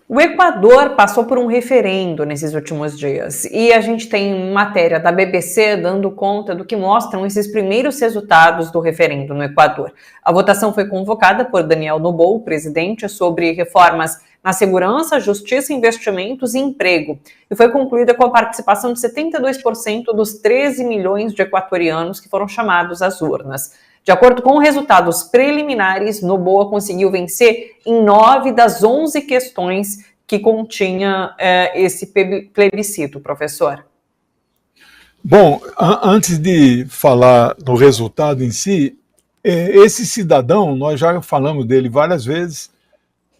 O Equador passou por um referendo nesses últimos dias e a gente tem matéria da BBC dando conta do que mostram esses primeiros resultados do referendo no Equador. A votação foi convocada por Daniel Noboa, presidente, sobre reformas na segurança, justiça, investimentos e emprego, e foi concluída com a participação de 72% dos 13 milhões de equatorianos que foram chamados às urnas. De acordo com resultados preliminares, Noboa conseguiu vencer em 9 das 11 questões que continha esse plebiscito, professor. Bom, antes de falar do resultado em si, esse cidadão, nós já falamos dele várias vezes,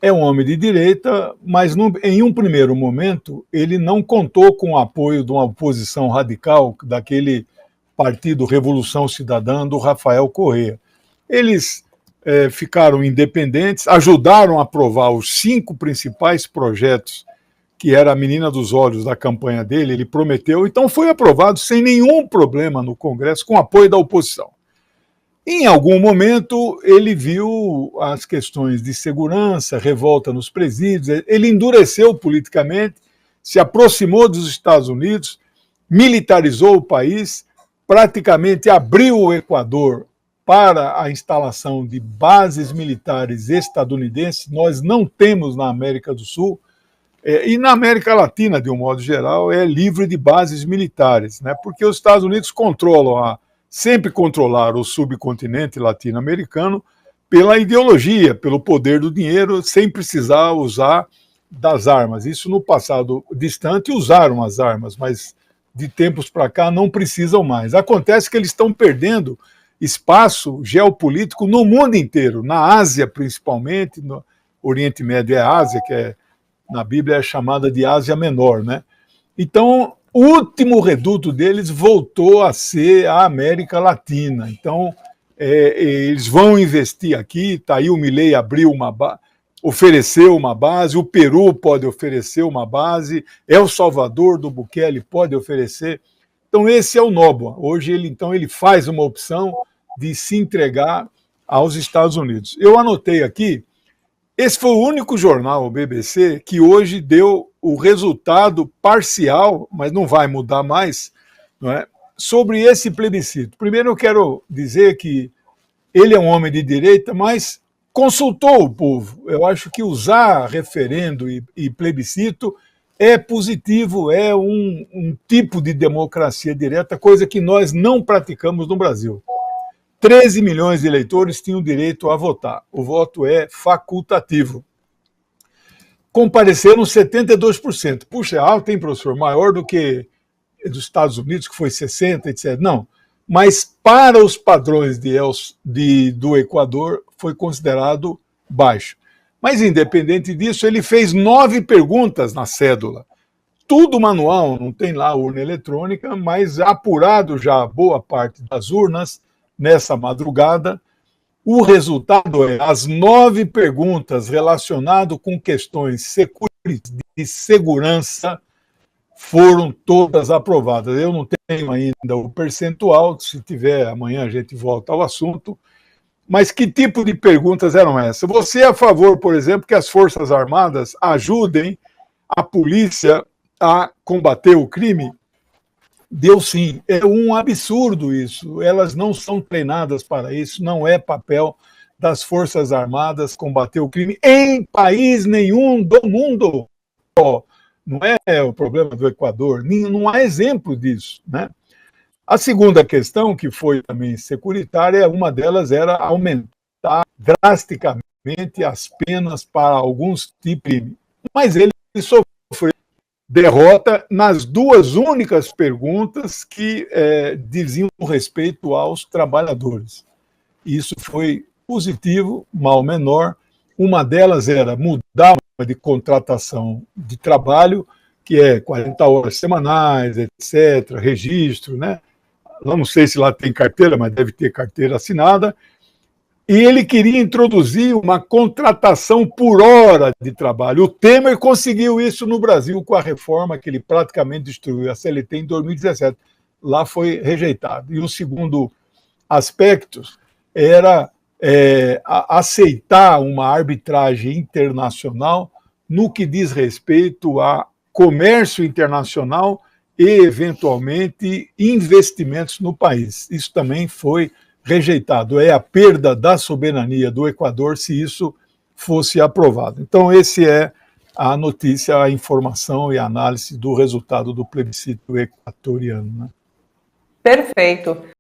é um homem de direita, mas em um primeiro momento ele não contou com o apoio de uma oposição radical, daquele Partido Revolução Cidadã do Rafael Correa. Eles ficaram independentes, ajudaram a aprovar os 5 principais projetos, que era a menina dos olhos da campanha dele, ele prometeu, então foi aprovado sem nenhum problema no Congresso, com apoio da oposição. Em algum momento, ele viu as questões de segurança, revolta nos presídios, ele endureceu politicamente, se aproximou dos Estados Unidos, militarizou o país, praticamente abriu o Equador para a instalação de bases militares estadunidenses. Nós não temos na América do Sul, e na América Latina, de um modo geral, é livre de bases militares, né? Porque os Estados Unidos sempre controlaram o subcontinente latino-americano pela ideologia, pelo poder do dinheiro, sem precisar usar das armas. Isso no passado distante usaram as armas, mas de tempos para cá não precisam mais. Acontece que eles estão perdendo espaço geopolítico no mundo inteiro, na Ásia principalmente, no Oriente Médio é a Ásia, que na Bíblia é chamada de Ásia Menor, né? Então, o último reduto deles voltou a ser a América Latina. Então, eles vão investir aqui, tá aí o Milei ofereceu uma base, o Peru pode oferecer uma base, El Salvador do Bukele pode oferecer. Então, esse é o Noboa. Hoje, ele faz uma opção de se entregar aos Estados Unidos. Eu anotei aqui, esse foi o único jornal, o BBC, que hoje deu o resultado parcial, mas não vai mudar mais, não é, sobre esse plebiscito. Primeiro eu quero dizer que ele é um homem de direita, mas consultou o povo. Eu acho que usar referendo e plebiscito é positivo, é um tipo de democracia direta, coisa que nós não praticamos no Brasil. 13 milhões de eleitores tinham direito a votar. O voto é facultativo. Compareceram 72%. Puxa, é alto, hein, professor? Maior do que dos Estados Unidos, que foi 60%, etc. Não. Mas para os padrões do Equador, foi considerado baixo. Mas, independente disso, ele fez 9 perguntas na cédula. Tudo manual, não tem lá urna eletrônica, mas apurado já boa parte das urnas, nessa madrugada, o resultado é as 9 perguntas relacionadas com questões de segurança foram todas aprovadas. Eu não tenho ainda o percentual, se tiver, amanhã a gente volta ao assunto, mas que tipo de perguntas eram essas? Você é a favor, por exemplo, que as Forças Armadas ajudem a polícia a combater o crime? Deu sim. É um absurdo isso. Elas não são treinadas para isso, não é papel das Forças Armadas combater o crime em país nenhum do mundo. Não é o problema do Equador, não há exemplo disso, né? A segunda questão, que foi também securitária, uma delas era aumentar drasticamente as penas para alguns tipos de crime. Mas ele sofreu derrota nas 2 únicas perguntas que diziam respeito aos trabalhadores. Isso foi positivo, mal menor. Uma delas era mudar de contratação de trabalho, que é 40 horas semanais, etc., registro, né? Eu não sei se lá tem carteira, mas deve ter carteira assinada. E ele queria introduzir uma contratação por hora de trabalho. O Temer conseguiu isso no Brasil com a reforma que ele praticamente destruiu, a CLT, em 2017. Lá foi rejeitado. E o segundo aspecto era aceitar uma arbitragem internacional no que diz respeito a comércio internacional e, eventualmente, investimentos no país. Isso também foi rejeitado. É a perda da soberania do Equador se isso fosse aprovado. Então, esse é a notícia, a informação e a análise do resultado do plebiscito equatoriano, né? Perfeito.